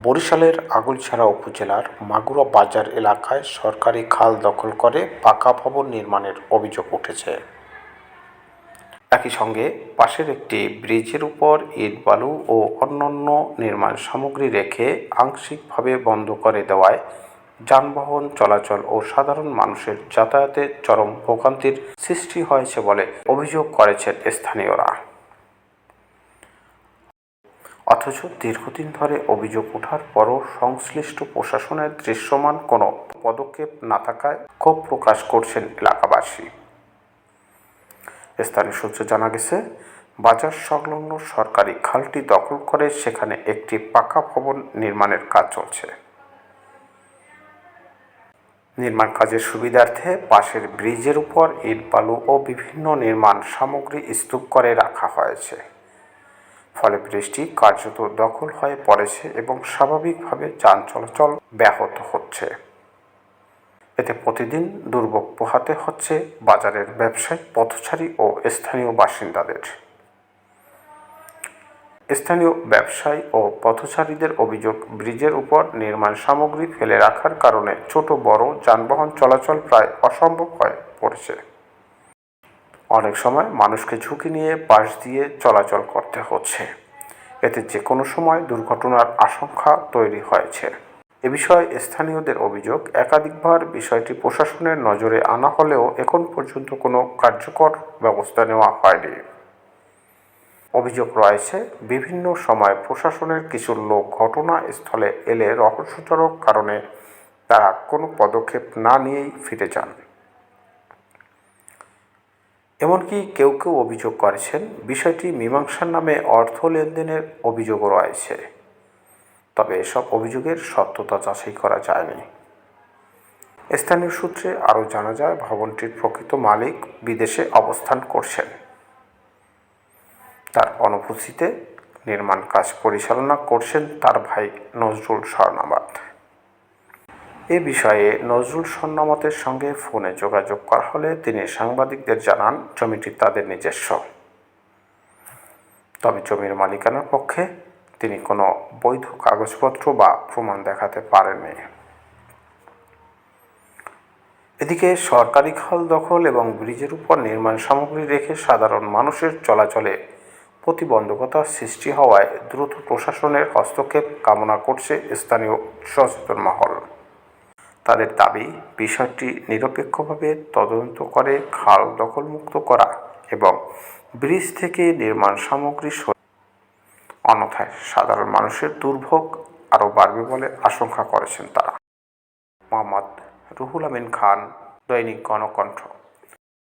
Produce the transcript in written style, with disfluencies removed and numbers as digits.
বরিশালের আগৈলঝাড়া উপজেলার মাগুরা বাজার এলাকায় সরকারি খাল দখল করে পাকা ভবন নির্মাণের অভিযোগ উঠেছে। একই সঙ্গে পাশের একটি ব্রিজের উপর ইট বালু ও অন্যান্য নির্মাণ সামগ্রী রেখে আংশিকভাবে বন্ধ করে দেওয়ায় যানবাহন চলাচল ও সাধারণ মানুষের যাতায়াতে চরম ভোগান্তির সৃষ্টি হয়েছে বলে অভিযোগ করেছেন স্থানীয়রা। অথচ দীর্ঘদিন ধরে অভিযোগ ওঠার পরও সংশ্লিষ্ট প্রশাসনের দৃশ্যমান কোনো পদক্ষেপ না থাকায় ক্ষোভ প্রকাশ করছেন এলাকাবাসী। স্থানীয় সূত্রে জানা গেছে, বাজার সংলগ্ন সরকারি খালটি দখল করে সেখানে একটি পাকা ভবন নির্মাণের কাজ চলছে। নির্মাণ কাজের সুবিধার্থে পাশের ব্রিজের উপর ইট বালু ও বিভিন্ন নির্মাণ সামগ্রী স্তূপ করে রাখা হয়েছে। ফলে ব্রিজটি কার্যত দখল হয়ে পড়েছে এবং স্বাভাবিকভাবে যান চলাচল ব্যাহত হচ্ছে। এতে প্রতিদিন দুর্ভোগ পোহাতে হচ্ছে বাজারের ব্যবসায়ী, পথচারী ও স্থানীয় বাসিন্দাদের। স্থানীয় ব্যবসায়ী ও পথচারীদের অভিযোগ, ব্রিজের উপর নির্মাণ সামগ্রী ফেলে রাখার কারণে ছোট বড় যানবাহন চলাচল প্রায় অসম্ভব হয়ে পড়েছে। অনেক সময় মানুষকে ঝুঁকি নিয়ে পাশ দিয়ে চলাচল করতে হচ্ছে। এতে যে কোনো সময় দুর্ঘটনার আশঙ্কা তৈরি হয়েছে। এ বিষয়ে স্থানীয়দের অভিযোগ, একাধিকবার বিষয়টি প্রশাসনের নজরে আনা হলেও এখন পর্যন্ত কোনো কার্যকর ব্যবস্থা নেওয়া হয়নি। অভিযোগ রয়েছে, বিভিন্ন সময় প্রশাসনের কিছু লোক ঘটনাস্থলে এলে রহস্যজনক কারণে তারা কোনো পদক্ষেপ না নিয়েই ফিরে যান। এমনকি কেউ কেউ অভিযোগ করেছেন, বিষয়টি মীমাংসার নামে অর্থ লেনদেনের অভিযোগও রয়েছে। তবে এসব অভিযোগের সত্যতা যাচাই করা যায়নি। স্থানীয় সূত্রে আরও জানা যায়, ভবনটির প্রকৃত মালিক বিদেশে অবস্থান করছেন। তার অনুপস্থিতিতে নির্মাণ কাজ পরিচালনা করছেন তার ভাই নজরুল স্বর্ণাবাত। এ বিষয়ে নজরুল স্বর্ণাবাতের সঙ্গে ফোনে যোগাযোগ করা হলে তিনি সাংবাদিকদের জানান, জমিটি তাদের নিজস্ব। তবে জমির মালিকানার পক্ষে তিনি কোনো বৈধ কাগজপত্র বা প্রমাণ দেখাতে পারেননি। এদিকে সরকারি খাল দখল এবং ব্রিজের উপর নির্মাণ সামগ্রী রেখে সাধারণ মানুষের চলাচলে প্রতিবন্ধকতা সৃষ্টি হওয়ায় দ্রুত প্রশাসনের হস্তক্ষেপ কামনা করছে স্থানীয় সচেতন মহল। তাদের দাবি, বিষয়টি নিরপেক্ষভাবে তদন্ত করে খাল দখলমুক্ত করা এবং ব্রিজ থেকে নির্মাণ সামগ্রী অন্যথায় সাধারণ মানুষের দুর্ভোগ আরও বাড়বে বলে আশঙ্কা করেছেন তারা। মোহাম্মদ রুহুল আমিন খান, দৈনিক গণকণ্ঠ।